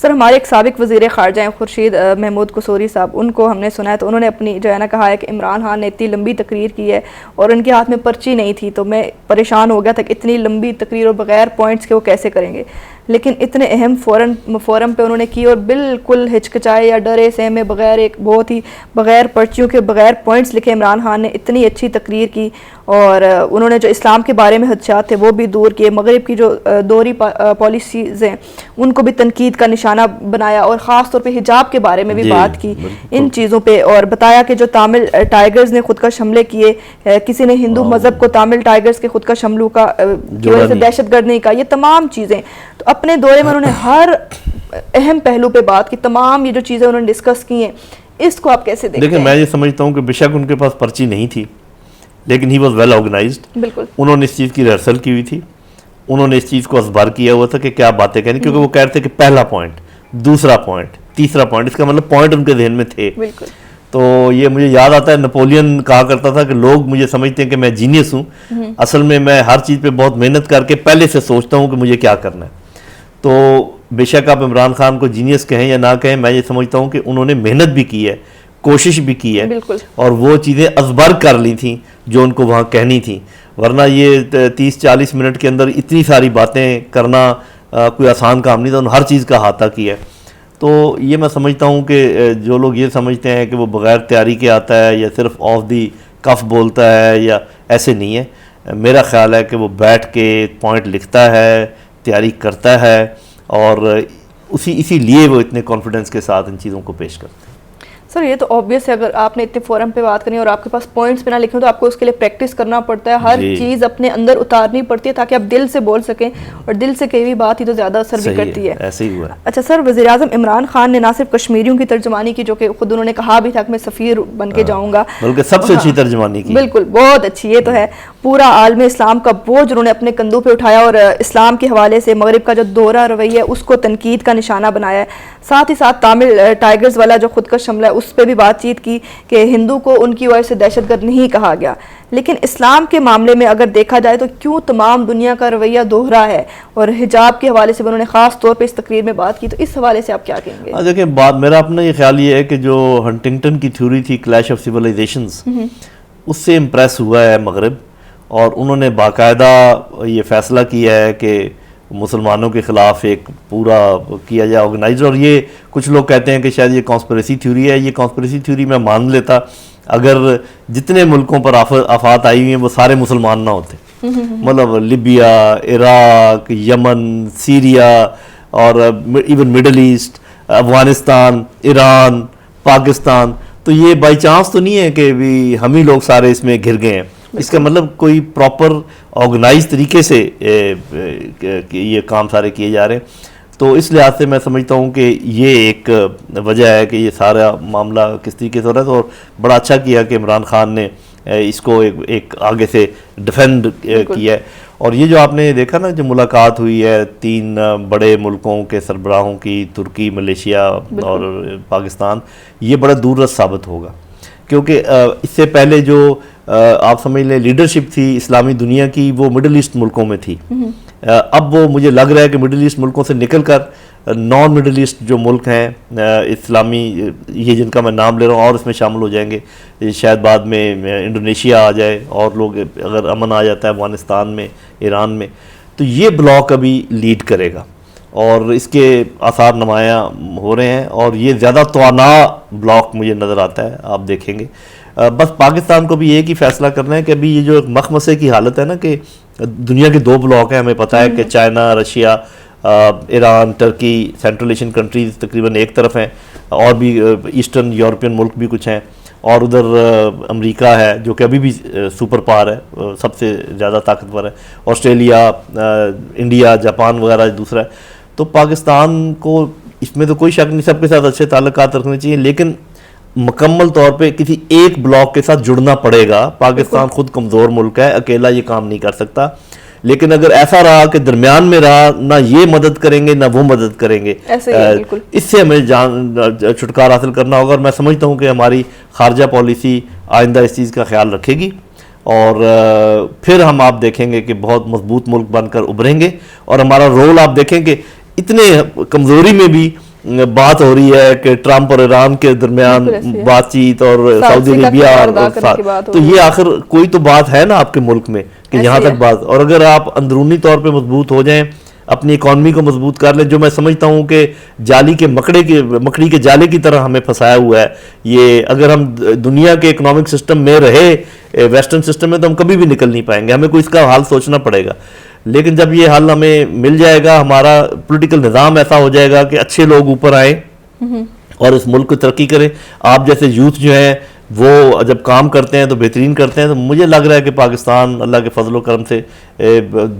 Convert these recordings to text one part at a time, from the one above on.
سر ہمارے ایک سابق وزیر خارجہ ہیں خورشید محمود قصوری صاحب، ان کو ہم نے سنا ہے تو انہوں نے اپنی جو ہے نا کہا ہے کہ عمران خان نے اتنی لمبی تقریر کی ہے اور ان کے ہاتھ میں پرچی نہیں تھی، تو میں پریشان ہو گیا تھا کہ اتنی لمبی تقریر اور بغیر پوائنٹس کے وہ کیسے کریں گے، لیکن اتنے اہم فورم پہ انہوں نے کی اور بالکل ہچکچائے یا ڈرے سہمے بغیر ایک بہت ہی بغیر پرچیوں کے بغیر پوائنٹس لکھے عمران خان نے اتنی اچھی تقریر کی، اور انہوں نے جو اسلام کے بارے میں خدشات تھے وہ بھی دور کیے، مغرب کی جو دوہری پالیسیز ہیں ان کو بھی تنقید کا نشانہ بنایا، اور خاص طور پہ حجاب کے بارے میں بھی بات کی ان چیزوں پہ، اور بتایا کہ جو تامل ٹائیگرز نے خودکش حملے کیے، کسی نے ہندو مذہب کو تامل ٹائیگرز کے خودکش حملوں کا کی وجہ سے دہشت گرد نہیں کہا، یہ تمام چیزیں تو اپنے دورے میں انہوں نے ہر اہم پہلو پہ بات کی، تمام یہ جو چیزیں انہوں نے ڈسکس کی ہیں، اس کو آپ کیسے دیکھتے ہیں؟ دیکھیں میں یہ سمجھتا ہوں کہ بے شک ان کے پاس پرچی نہیں تھی، لیکن ہی واز ویل آرگنائزڈ، بالکل انہوں نے اس چیز کی ریہرسل کی ہوئی تھی، انہوں نے اس چیز کو اسبار کیا ہوا تھا کہ کیا باتیں کہنی، کیونکہ وہ کہہ رہے تھے کہ پہلا پوائنٹ، دوسرا پوائنٹ، تیسرا پوائنٹ، اس کا مطلب پوائنٹ ان کے ذہن میں تھے۔ بالکل تو یہ مجھے یاد آتا ہے نپولین کہا کرتا تھا کہ لوگ مجھے سمجھتے ہیں کہ میں جینیس ہوں، اصل میں میں ہر چیز پہ بہت محنت کر کے پہلے سے سوچتا ہوں کہ مجھے کیا کرنا ہے۔ تو بے شک آپ عمران خان کو جینیس کہیں یا نہ کہیں، میں یہ سمجھتا ہوں کہ انہوں نے محنت بھی کی ہے، کوشش بھی کی ہے، اور وہ چیزیں ازبر کر لی تھیں جو ان کو وہاں کہنی تھیں، ورنہ یہ 30-40 منٹ کے اندر اتنی ساری باتیں کرنا کوئی آسان کام نہیں تھا، انہوں نے ہر چیز کا احاطہ کیا ہے۔ تو یہ میں سمجھتا ہوں کہ جو لوگ یہ سمجھتے ہیں کہ وہ بغیر تیاری کے آتا ہے یا صرف آف دی کف بولتا ہے، یا ایسے نہیں ہے، میرا خیال ہے کہ وہ بیٹھ کے پوائنٹ لکھتا ہے، تیاری کرتا ہے، اور اسی لیے وہ اتنے کانفیڈنس کے ساتھ ان چیزوں کو پیش کرتے ہیں۔ سر یہ تو آبویس ہے، اگر آپ نے اتنے فورم پہ بات کرنی اور آپ کے پاس پوائنٹس پہ نہ لکھیں تو آپ کو اس کے لیے پریکٹس کرنا پڑتا ہے، ہر چیز اپنے اندر اتارنی پڑتی ہے تاکہ آپ دل سے بول سکیں، اور دل سے کئی بھی بات ہی تو زیادہ اثر بھی کرتی ہے۔ ایسے ہی ہوا ہے۔ اچھا سر، وزیر اعظم عمران خان نے نہ صرف کشمیریوں کی ترجمانی کی، جو کہ خود انہوں نے کہا بھی تھا کہ میں سفیر بن کے جاؤں گا، بلکہ سب سے اچھی ترجمانی کی، بالکل بہت اچھی، یہ تو ہے، پورا عالم اسلام کا بوجھ انہوں نے اپنے کندھوں پہ اٹھایا، اور اسلام کے حوالے سے مغرب کا جو دورہ رویہ ہے اس کو تنقید کا نشانہ بنایا ہے، ساتھ ہی ساتھ تامل ٹائیگرز والا جو خودکش حملہ ہے اس پہ بھی بات چیت کی کہ ہندو کو ان کی وجہ سے دہشت گرد نہیں کہا گیا، لیکن اسلام کے معاملے میں اگر دیکھا جائے تو کیوں تمام دنیا کا رویہ دوہرا ہے، اور حجاب کے حوالے سے انہوں نے خاص طور پہ اس تقریر میں بات کی، تو اس حوالے سے آپ کیا کہیں گے؟ دیکھیں بات میرا اپنا یہ خیال یہ ہے کہ جو ہنٹنگٹن کی تھیوری تھی کلیش آف سیولائزیشنز، اس سے امپریس ہوا ہے مغرب، اور انہوں نے باقاعدہ یہ فیصلہ کیا ہے کہ مسلمانوں کے خلاف ایک پورا کیا جائے آرگنائزڈ، اور یہ کچھ لوگ کہتے ہیں کہ شاید یہ کانسپریسی تھیوری ہے، یہ کانسپریسی تھیوری میں مان لیتا اگر جتنے ملکوں پر آفات آئی ہوئی ہیں وہ سارے مسلمان نہ ہوتے، مطلب لیبیا، عراق، یمن، سیریا، اور even Middle East, Afghanistan, Iran, Pakistan, تو یہ بائی چانس تو نہیں ہے کہ بھی ہم ہی لوگ سارے اس میں گھر گئے ہیں، اس کا مطلب کوئی پراپر آرگنائز طریقے سے یہ کام سارے کیے جا رہے ہیں۔ تو اس لحاظ سے میں سمجھتا ہوں کہ یہ ایک وجہ ہے کہ یہ سارا معاملہ کس طریقے سے ہو رہا ہے، اور بڑا اچھا کیا کہ عمران خان نے اس کو ایک آگے سے ڈیفینڈ کیا ہے۔ اور یہ جو آپ نے دیکھا نا جو ملاقات ہوئی ہے 3 بڑے ملکوں کے سربراہوں کی، ترکی، ملیشیا اور پاکستان، یہ بڑا دور رس ثابت ہوگا، کیونکہ اس سے پہلے جو آپ سمجھ لیں لیڈرشپ تھی اسلامی دنیا کی وہ مڈل ایسٹ ملکوں میں تھی، اب وہ مجھے لگ رہا ہے کہ مڈل ایسٹ ملکوں سے نکل کر نان مڈل ایسٹ جو ملک ہیں اسلامی، یہ جن کا میں نام لے رہا ہوں اور اس میں شامل ہو جائیں گے، شاید بعد میں انڈونیشیا آ جائے، اور لوگ اگر امن آ جاتا ہے افغانستان میں، ایران میں، تو یہ بلاک ابھی لیڈ کرے گا، اور اس کے آثار نمایاں ہو رہے ہیں، اور یہ زیادہ توانا بلاک مجھے نظر آتا ہے، آپ دیکھیں گے۔ بس پاکستان کو بھی ایک ہی فیصلہ کرنا ہے کہ ابھی یہ جو مخمسے کی حالت ہے نا کہ دنیا کے 2 بلاک ہیں، ہمیں پتہ ہے کہ China, Russia, Iran, Turkey, Central Asian countries تقریباً ایک طرف ہیں، اور بھی ایسٹرن یورپین ملک بھی کچھ ہیں، اور ادھر امریکہ ہے جو کہ ابھی بھی سپر پاور ہے، سب سے زیادہ طاقتور ہے، آسٹریلیا، انڈیا، جاپان وغیرہ دوسرا ہے۔ تو پاکستان کو اس میں تو کوئی شک نہیں، سب کے ساتھ اچھے تعلقات رکھنے چاہیے، لیکن مکمل طور پہ کسی ایک بلاک کے ساتھ جڑنا پڑے گا۔ پاکستان خود کمزور ملک ہے، اکیلا یہ کام نہیں کر سکتا، لیکن اگر ایسا رہا کہ درمیان میں رہا، نہ یہ مدد کریں گے نہ وہ مدد کریں گے، اس سے ہمیں چھٹکارا حاصل کرنا ہوگا، اور میں سمجھتا ہوں کہ ہماری خارجہ پالیسی آئندہ اس چیز کا خیال رکھے گی، اور پھر ہم آپ دیکھیں گے کہ بہت مضبوط ملک بن کر ابھریں گے، اور ہمارا رول آپ دیکھیں کہ اتنے کمزوری میں بھی بات ہو رہی ہے کہ ٹرمپ اور ایران کے درمیان بات چیت اور سعودی عربیہ، تو یہ آخر کوئی تو بات ہے نا آپ کے ملک میں کہ یہاں تک بات. اور اگر آپ اندرونی طور پہ مضبوط ہو جائیں، اپنی اکانومی کو مضبوط کر لیں، جو میں سمجھتا ہوں کہ جالی کے مکڑی کے جالے کی طرح ہمیں پھنسایا ہوا ہے یہ. اگر ہم دنیا کے اکنامک سسٹم میں رہے، ویسٹرن سسٹم میں، تو ہم کبھی بھی نکل نہیں پائیں گے. ہمیں کوئی اس کا حل سوچنا پڑے گا. لیکن جب یہ حل ہمیں مل جائے گا، ہمارا پولیٹیکل نظام ایسا ہو جائے گا کہ اچھے لوگ اوپر آئیں اور اس ملک کو ترقی کریں. آپ جیسے یوتھ جو ہیں وہ جب کام کرتے ہیں تو بہترین کرتے ہیں، تو مجھے لگ رہا ہے کہ پاکستان اللہ کے فضل و کرم سے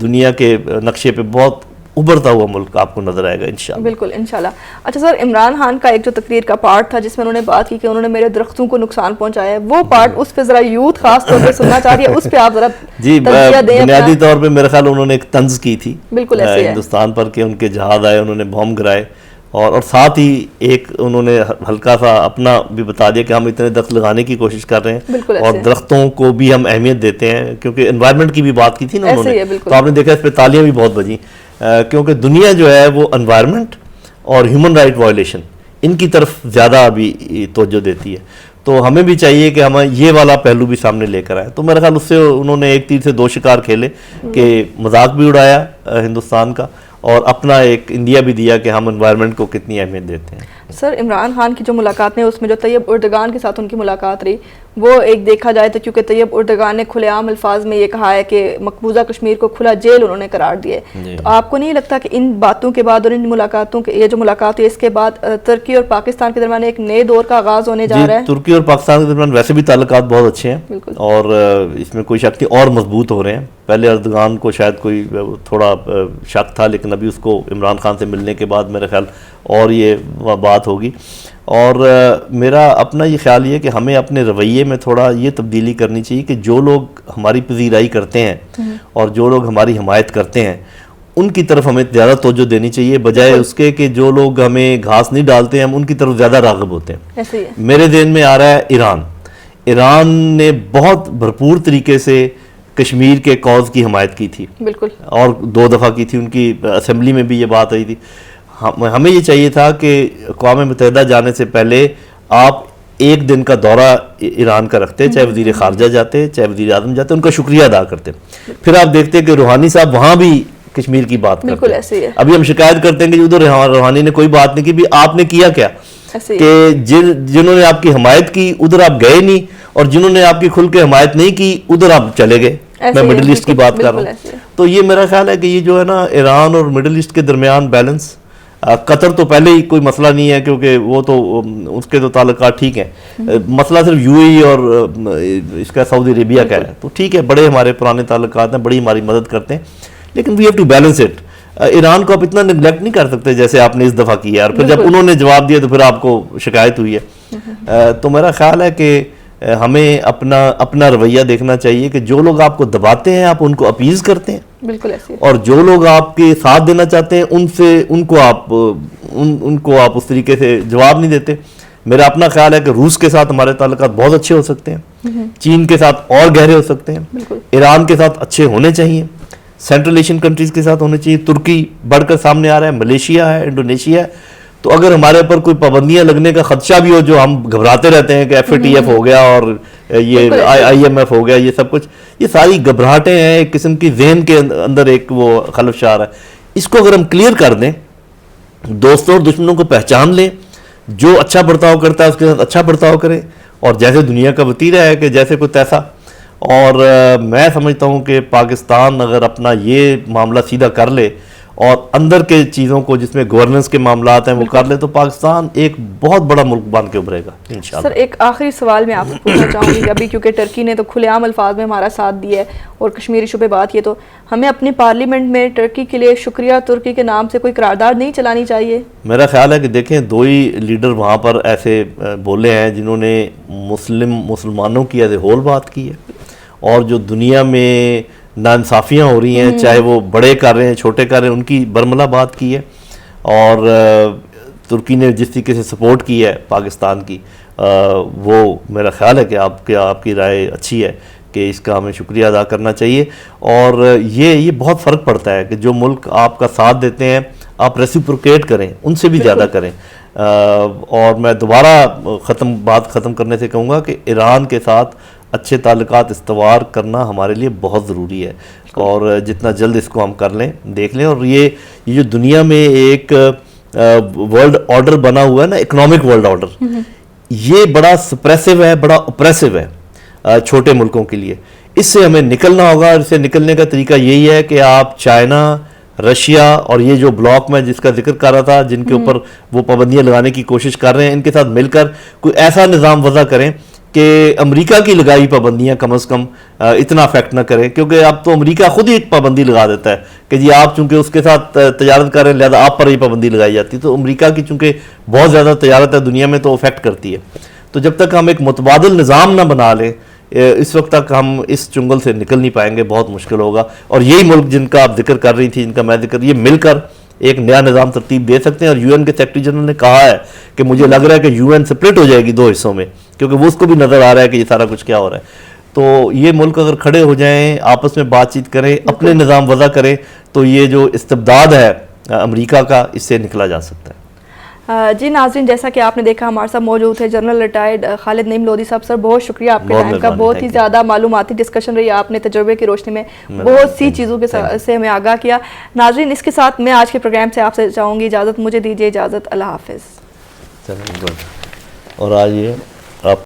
دنیا کے نقشے پہ بہت ابھرتا ہوا ملک آپ کو نظر آئے گا انشاءاللہ. بالکل انشاءاللہ. اچھا سر، عمران خان کا ایک جو تقریر کا پارٹ تھا جس میں انہوں نے بات کی کہ انہوں نے میرے درختوں کو نقصان پہنچایا ہے، وہ پارٹ اس پہ ذرا یوتھ خاص طور پہ سننا چاہ رہی ہے، اس پہ آپ ذرا جی بنیادی طور پہ میرے خیال انہوں نے ایک طنز کی تھی بالکل ہندوستان پر کہ ان کے جہاز آئے، انہوں نے بم گرائے، اور ساتھ ہی ایک انہوں نے ہلکا سا اپنا بھی بتا دیا کہ ہم اتنے درخت لگانے کی کوشش کر رہے ہیں اور درختوں کو بھی ہم اہمیت دیتے ہیں، کیونکہ انوائرمنٹ کی بھی بات کی تھی نا انہوں نے. تو آپ نے دیکھا اس پہ تالیاں بھی بہت بجیں، کیونکہ دنیا جو ہے وہ انوائرمنٹ اور ہیومن رائٹ وائلیشن ان کی طرف زیادہ ابھی توجہ دیتی ہے. تو ہمیں بھی چاہیے کہ ہمیں یہ والا پہلو بھی سامنے لے کر آئے. تو میرے خیال اس سے انہوں نے ایک تیر سے دو شکار کھیلے کہ مذاق بھی اڑایا ہندوستان کا اور اپنا ایک انڈیا بھی دیا کہ ہم انوائرمنٹ کو کتنی اہمیت دیتے ہیں. سر، عمران خان کی جو ملاقاتیں اس میں جو طیب اردگان کے ساتھ ان کی ملاقات رہی، وہ ایک دیکھا جائے تو کیونکہ طیب اردگان نے کھلے عام الفاظ میں یہ کہا ہے کہ مقبوضہ کشمیر کو کھلا جیل انہوں نے قرار دیا ہے، تو آپ کو نہیں لگتا کہ ان باتوں کے بعد اور ان ملاقاتوں کے، یہ جو ملاقات ہے اس کے بعد ترکی اور پاکستان کے درمیان ایک نئے دور کا آغاز ہونے جا رہا ہے؟ ترکی اور پاکستان کے درمیان ویسے بھی تعلقات بہت اچھے ہیں اور اس میں کوئی شک نہیں، اور مضبوط ہو رہے ہیں. پہلے اردگان کو شاید کوئی تھوڑا شک تھا، لیکن ابھی اس کو عمران خان سے ملنے کے بعد میرے خیال اور یہ بات ہوگی. اور میرا اپنا یہ خیال یہ ہے کہ ہمیں اپنے رویے میں تھوڑا یہ تبدیلی کرنی چاہیے کہ جو لوگ ہماری پذیرائی کرتے ہیں اور جو لوگ ہماری حمایت کرتے ہیں ان کی طرف ہمیں زیادہ توجہ دینی چاہیے، بجائے اس کے کہ جو لوگ ہمیں گھاس نہیں ڈالتے ہیں ہم ان کی طرف زیادہ راغب ہوتے ہیں. میرے ذہن میں آ رہا ہے ایران نے بہت بھرپور طریقے سے کشمیر کے کاز کی حمایت کی تھی بالکل، اور 2 دفعہ کی تھی، ان کی اسمبلی میں بھی یہ بات آئی تھی. ہمیں یہ چاہیے تھا کہ اقوام متحدہ جانے سے پہلے آپ ایک دن کا دورہ ایران کا رکھتے، چاہے وزیر خارجہ جاتے چاہے وزیر اعظم جاتے، ان کا شکریہ ادا کرتے. پھر آپ دیکھتے کہ روحانی صاحب وہاں بھی کشمیر کی بات کرتے ہیں. ابھی ہم شکایت کرتے ہیں کہ ادھر روحانی نے کوئی بات نہیں کی، بھی آپ نے کیا کیا کہ جنہوں نے آپ کی حمایت کی ادھر آپ گئے نہیں، اور جنہوں نے آپ کی کھل کے حمایت نہیں کی ادھر آپ چلے گئے. میں مڈل ایسٹ کی بات کر رہا ہوں. تو یہ میرا خیال ہے کہ یہ جو ہے نا ایران اور مڈل ایسٹ کے درمیان بیلنس، قطر تو پہلے ہی کوئی مسئلہ نہیں ہے کیونکہ وہ تو اس کے تو تعلقات ٹھیک ہیں، مسئلہ صرف یو اے اور اس کا سعودی عربیہ کا ہے. تو ٹھیک ہے، بڑے ہمارے پرانے تعلقات ہیں، بڑی ہماری مدد کرتے ہیں، لیکن we have to balance it. Iran کو آپ اتنا نیگلیکٹ نہیں کر سکتے جیسے آپ نے اس دفعہ کیا، اور پھر جب انہوں نے جواب دیا تو پھر آپ کو شکایت ہوئی ہے. تو میرا خیال ہے کہ ہمیں اپنا رویہ دیکھنا چاہیے کہ جو لوگ آپ کو دباتے ہیں آپ ان کو اپیز کرتے ہیں، بالکل ایسے، اور جو لوگ آپ کے ساتھ دینا چاہتے ہیں ان کو آپ اس طریقے سے جواب نہیں دیتے. میرا اپنا خیال ہے کہ روس کے ساتھ ہمارے تعلقات بہت اچھے ہو سکتے ہیں، چین کے ساتھ اور گہرے ہو سکتے ہیں، ایران کے ساتھ اچھے ہونے چاہیے، سینٹرل ایشین کنٹریز کے ساتھ ہونے چاہیے. ترکی بڑھ کر سامنے آ رہا ہے، ملیشیا ہے، انڈونیشیا ہے. تو اگر ہمارے اوپر کوئی پابندیاں لگنے کا خدشہ بھی ہو، جو ہم گھبراتے رہتے ہیں کہ ایف اے ٹی ایف ہو گیا اور یہ آئی ایم ایف ہو گیا، یہ سب کچھ، یہ ساری گھبراہٹیں ہیں، ایک قسم کی ذہن کے اندر ایک وہ خلفشار ہے. اس کو اگر ہم کلیئر کر دیں، دوستوں اور دشمنوں کو پہچان لیں، جو اچھا برتاؤ کرتا ہے اس کے ساتھ اچھا برتاؤ کریں، اور جیسے دنیا کا وتیرہ ہے کہ جیسے کوئی تیسا. اور میں سمجھتا ہوں کہ پاکستان اگر اپنا یہ معاملہ سیدھا کر لے اور اندر کے چیزوں کو جس میں گورننس کے معاملات ہیں وہ کر لے، تو پاکستان ایک بہت بڑا ملک بن کے ابھرے گا انشاءاللہ. سر، ایک آخری سوال میں آپ سے پوچھنا چاہوں گی، ابھی کیونکہ ٹرکی نے تو کھلے عام الفاظ میں ہمارا ساتھ دیا ہے اور کشمیری ایشو پہ بات کی، تو ہمیں اپنی پارلیمنٹ میں ٹرکی کے لیے شکریہ ترکی کے نام سے کوئی قرارداد نہیں چلانی چاہیے؟ میرا خیال ہے کہ دیکھیں 2 ہی لیڈر وہاں پر ایسے بولے ہیں جنہوں نے مسلمانوں کی ایز اے ہول بات کی ہے، اور جو دنیا میں ناانصافیاں ہو رہی ہیں، چاہے وہ بڑے کر رہے ہیں چھوٹے کر رہے ہیں، ان کی برملا بات کی ہے. اور ترکی نے جس طریقے سے سپورٹ کی ہے پاکستان کی، وہ میرا خیال ہے کہ آپ کی رائے اچھی ہے کہ اس کا ہمیں شکریہ ادا کرنا چاہیے. اور یہ بہت فرق پڑتا ہے کہ جو ملک آپ کا ساتھ دیتے ہیں آپ ریسیپروکیٹ کریں، ان سے بھی زیادہ کریں. اور میں دوبارہ بات ختم کرنے سے کہوں گا کہ ایران کے ساتھ اچھے تعلقات استوار کرنا ہمارے لیے بہت ضروری ہے، اور جتنا جلد اس کو ہم کر لیں دیکھ لیں. اور یہ جو دنیا میں ایک ورلڈ آرڈر بنا ہوا ہے نا، اکنامک ورلڈ آرڈر، یہ بڑا سپریسو ہے، بڑا اپریسو ہے چھوٹے ملکوں کے لیے. اس سے ہمیں نکلنا ہوگا، اور اس سے نکلنے کا طریقہ یہی ہے کہ آپ چائنا، رشیا اور یہ جو بلاک میں جس کا ذکر کر رہا تھا، جن کے اوپر وہ پابندیاں لگانے کی کوشش کر رہے ہیں، ان کے ساتھ مل کر کوئی ایسا نظام وضع کریں کہ امریکہ کی لگائی پابندیاں کم از کم اتنا افیکٹ نہ کریں. کیونکہ اب تو امریکہ خود ہی ایک پابندی لگا دیتا ہے کہ جی آپ چونکہ اس کے ساتھ تجارت کر رہے ہیں لہذا آپ پر ہی پابندی لگائی جاتی ہے. تو امریکہ کی چونکہ بہت زیادہ تجارت ہے دنیا میں، تو افیکٹ کرتی ہے. تو جب تک ہم ایک متبادل نظام نہ بنا لیں، اس وقت تک ہم اس چنگل سے نکل نہیں پائیں گے، بہت مشکل ہوگا. اور یہی ملک جن کا آپ ذکر کر رہی تھی، جن کا میں ذکر، یہ مل کر ایک نیا نظام ترتیب دے سکتے ہیں. اور یو این کے سیکرٹری جنرل نے کہا ہے کہ مجھے لگ رہا ہے کہ یو این سپلٹ ہو جائے گی 2 حصوں میں، کیونکہ وہ اس کو بھی نظر آ رہا ہے کہ یہ سارا کچھ کیا ہو رہا ہے. تو یہ ملک اگر کھڑے ہو جائیں، آپس میں بات چیت کریں، اپنے نظام وضع کریں، تو یہ جو استبداد ہے امریکہ کا، اس سے نکلا جا سکتا ہے. جی ناظرین، جیسا کہ آپ نے دیکھا ہمارے ساتھ موجود تھے جنرل ریٹائرڈ خالد نعیم لودھی صاحب. سر بہت شکریہ آپ کے ٹائم کا، بہت ہی زیادہ معلوماتی ڈسکشن رہی، آپ نے تجربے کی روشنی میں بہت سی چیزوں کے سے ہمیں آگاہ کیا. ناظرین، اس کے ساتھ میں آج کے پروگرام سے آپ سے چاہوں گی اجازت، مجھے دیجیے اجازت. اللہ حافظ. اور آج یہ آپ